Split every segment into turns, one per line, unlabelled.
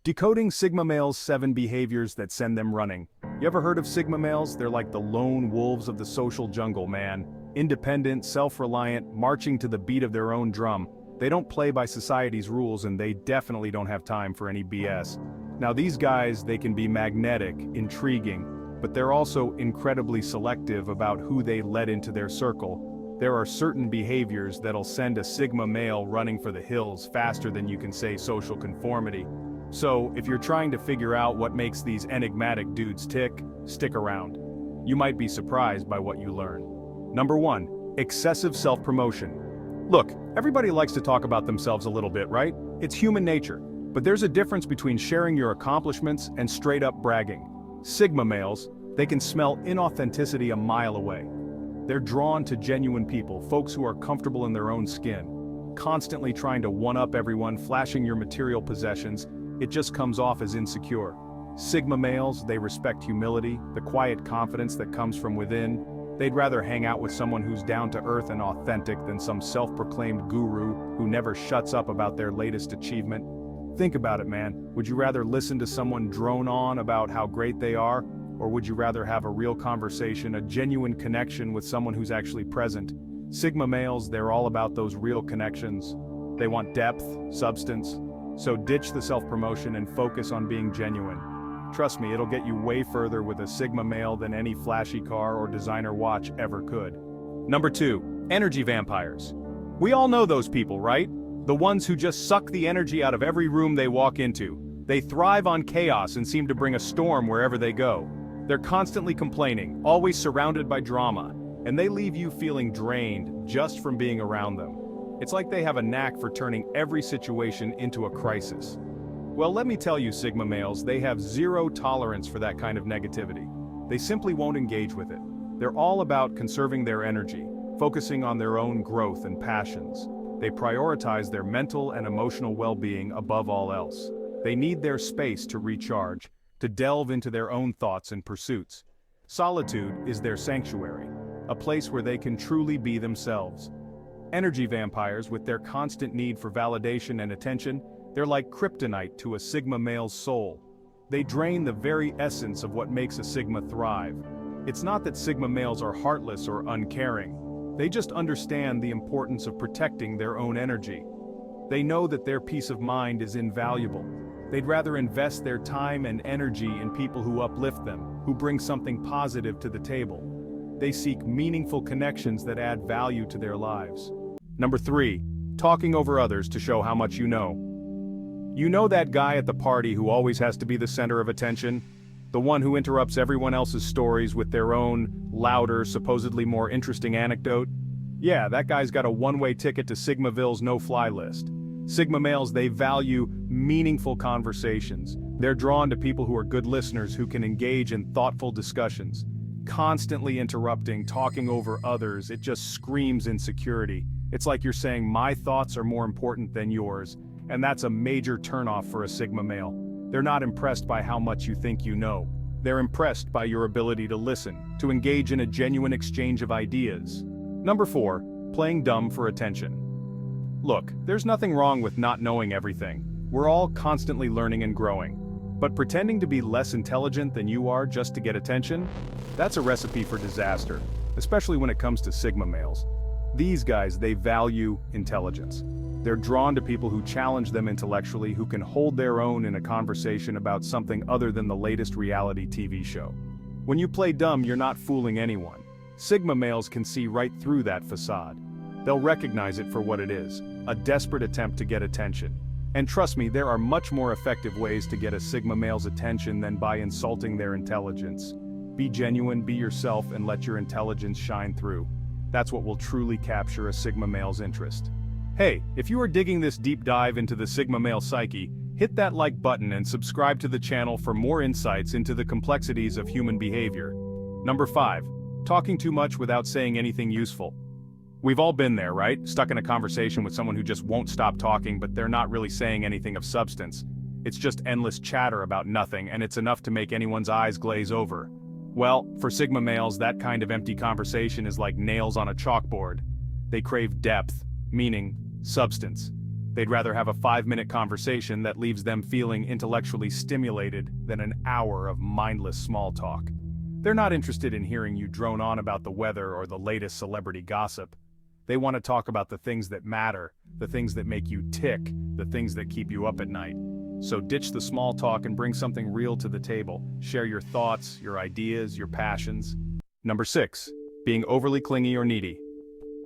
Decoding Sigma males' 7 behaviors that send them running. You ever heard of Sigma males? They're like the lone wolves of the social jungle, man. Independent, self-reliant, marching to the beat of their own drum. They don't play by society's rules and they definitely don't have time for any BS. Now these guys, they can be magnetic, intriguing, but they're also incredibly selective about who they let into their circle. There are certain behaviors that'll send a Sigma male running for the hills faster than you can say social conformity. So, if you're trying to figure out what makes these enigmatic dudes tick, stick around. You might be surprised by what you learn. Number 1. Excessive self-promotion. Look, everybody likes to talk about themselves a little bit, right? It's human nature. But there's a difference between sharing your accomplishments and straight-up bragging. Sigma males, they can smell inauthenticity a mile away. They're drawn to genuine people, folks who are comfortable in their own skin. Constantly trying to one-up everyone, flashing your material possessions, it just comes off as insecure. Sigma males, they respect humility, the quiet confidence that comes from within. They'd rather hang out with someone who's down to earth and authentic than some self-proclaimed guru who never shuts up about their latest achievement. Think about it, man. Would you rather listen to someone drone on about how great they are, or would you rather have a real conversation, a genuine connection with someone who's actually present? Sigma males, they're all about those real connections. They want depth, substance. So ditch the self-promotion and focus on being genuine. Trust me, it'll get you way further with a Sigma male than any flashy car or designer watch ever could. Number 2. Energy vampires. We all know those people, right? The ones who just suck the energy out of every room they walk into. They thrive on chaos and seem to bring a storm wherever they go. They're constantly complaining, always surrounded by drama, and they leave you feeling drained just from being around them. It's like they have a knack for turning every situation into a crisis. Well, let me tell you, Sigma males, they have zero tolerance for that kind of negativity. They simply won't engage with it. They're all about conserving their energy, focusing on their own growth and passions. They prioritize their mental and emotional well-being above all else. They need their space to recharge, to delve into their own thoughts and pursuits. Solitude is their sanctuary, a place where they can truly be themselves. Energy vampires, with their constant need for validation and attention, they're like kryptonite to a Sigma male's soul. They drain the very essence of what makes a Sigma thrive. It's not that Sigma males are heartless or uncaring. They just understand the importance of protecting their own energy. They know that their peace of mind is invaluable. They'd rather invest their time and energy in people who uplift them, who bring something positive to the table. They seek meaningful connections that add value to their lives. Number 3. Talking over others to show how much you know. You know that guy at the party who always has to be the center of attention? The one who interrupts everyone else's stories with their own, louder, supposedly more interesting anecdote? Yeah, that guy's got a one-way ticket to Sigmaville's no-fly list. Sigma males, they value meaningful conversations. They're drawn to people who are good listeners who can engage in thoughtful discussions. Constantly interrupting, talking over others, it just screams insecurity. It's like you're saying, my thoughts are more important than yours, and that's a major turnoff for a Sigma male. They're not impressed by how much you think you know. They're impressed by your ability to listen, to engage in a genuine exchange of ideas. Number 4, playing dumb for attention. Look, there's nothing wrong with not knowing everything. We're all constantly learning and growing. But pretending to be less intelligent than you are just to get attention? That's a recipe for disaster, especially when it comes to Sigma males. These guys, they value intelligence. They're drawn to people who challenge them intellectually, who can hold their own in a conversation about something other than the latest reality TV show. When you play dumb, you're not fooling anyone. Sigma males can see right through that facade. They'll recognize it for what it is, a desperate attempt to get attention. And trust me, there are much more effective ways to get a Sigma male's attention than by insulting their intelligence. Be genuine, be yourself, and let your intelligence shine through. That's what will truly capture a Sigma male's interest. Hey, if you are digging this deep dive into the Sigma male psyche, hit that like button and subscribe to the channel for more insights into the complexities of human behavior. Number 5. Talking too much without saying anything useful. We've all been there, right? Stuck in a conversation with someone who just won't stop talking, but they're not really saying anything of substance. It's just endless chatter about nothing, and it's enough to make anyone's eyes glaze over. Well, for Sigma males, that kind of empty conversation is like nails on a chalkboard. They crave depth, meaning, substance. They'd rather have a 5-minute conversation that leaves them feeling intellectually stimulated than an hour of mindless small talk. They're not interested in hearing you drone on about the weather or the latest celebrity gossip. They want to talk about the things that matter, the things that make you tick, the things that keep you up at night. So ditch the small talk and bring something real to the table. Share your thoughts, your ideas, your passions. Number 6. Being overly clingy or needy.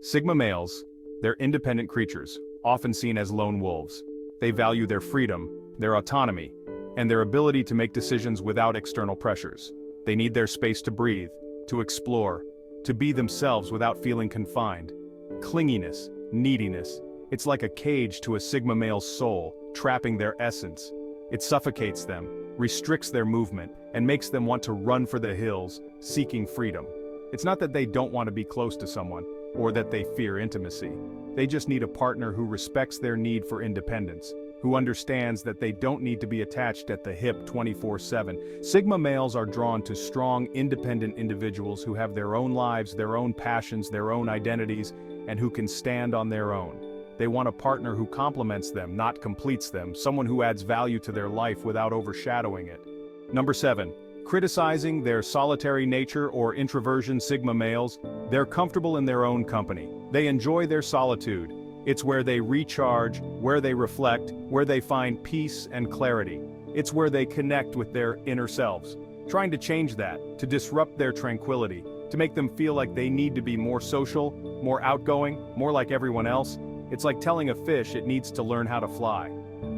Sigma males, they're independent creatures, often seen as lone wolves. They value their freedom, their autonomy, and their ability to make decisions without external pressures. They need their space to breathe, to explore, to be themselves without feeling confined. Clinginess, neediness, it's like a cage to a Sigma male's soul, trapping their essence. It suffocates them, restricts their movement, and makes them want to run for the hills, seeking freedom. It's not that they don't want to be close to someone, or that they fear intimacy. They just need a partner who respects their need for independence, who understands that they don't need to be attached at the hip 24/7. Sigma males are drawn to strong, independent individuals who have their own lives, their own passions, their own identities, and who can stand on their own. They want a partner who complements them, not completes them, someone who adds value to their life without overshadowing it. Number 7. Criticizing their solitary nature or introversion. Sigma males, they're comfortable in their own company. They enjoy their solitude. It's where they recharge, where they reflect, where they find peace and clarity. It's where they connect with their inner selves. Trying to change that, to disrupt their tranquility, to make them feel like they need to be more social, more outgoing, more like everyone else, it's like telling a fish it needs to learn how to fly.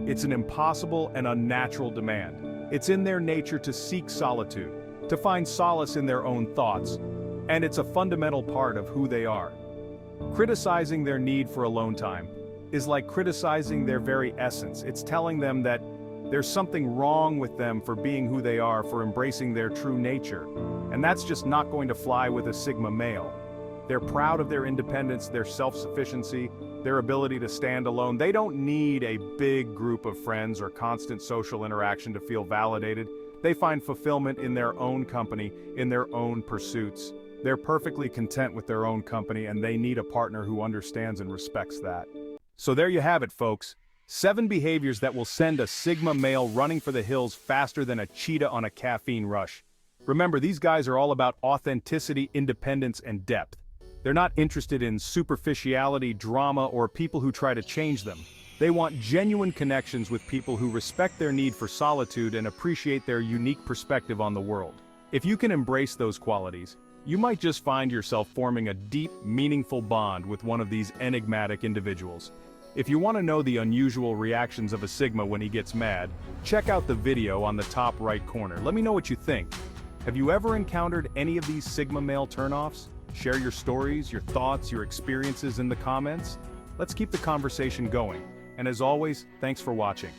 It's an impossible and unnatural demand. It's in their nature to seek solitude, to find solace in their own thoughts, and it's a fundamental part of who they are. Criticizing their need for alone time is like criticizing their very essence. It's telling them that there's something wrong with them for being who they are, for embracing their true nature. And that's just not going to fly with a Sigma male. They're proud of their independence, their self-sufficiency, their ability to stand alone. They don't need a big group of friends or constant social interaction to feel validated. They find fulfillment in their own company, in their own pursuits. They're perfectly content with their own company, and they need a partner who understands and respects that. So there you have it, folks. 7 behaviors that will send a Sigma male running for the hills faster than a cheetah on a caffeine rush. Remember, these guys are all about authenticity, independence, and depth. They're not interested in superficiality, drama, or people who try to change them. They want genuine connections with people who respect their need for solitude and appreciate their unique perspective on the world. If you can embrace those qualities, you might just find yourself forming a deep, meaningful bond with one of these enigmatic individuals. If you want to know the unusual reactions of a Sigma when he gets mad, check out the video on the top right corner. Let me know what you think. Have you ever encountered any of these Sigma male turnoffs? Share your stories, your thoughts, your experiences in the comments. Let's keep the conversation going. And as always, thanks for watching.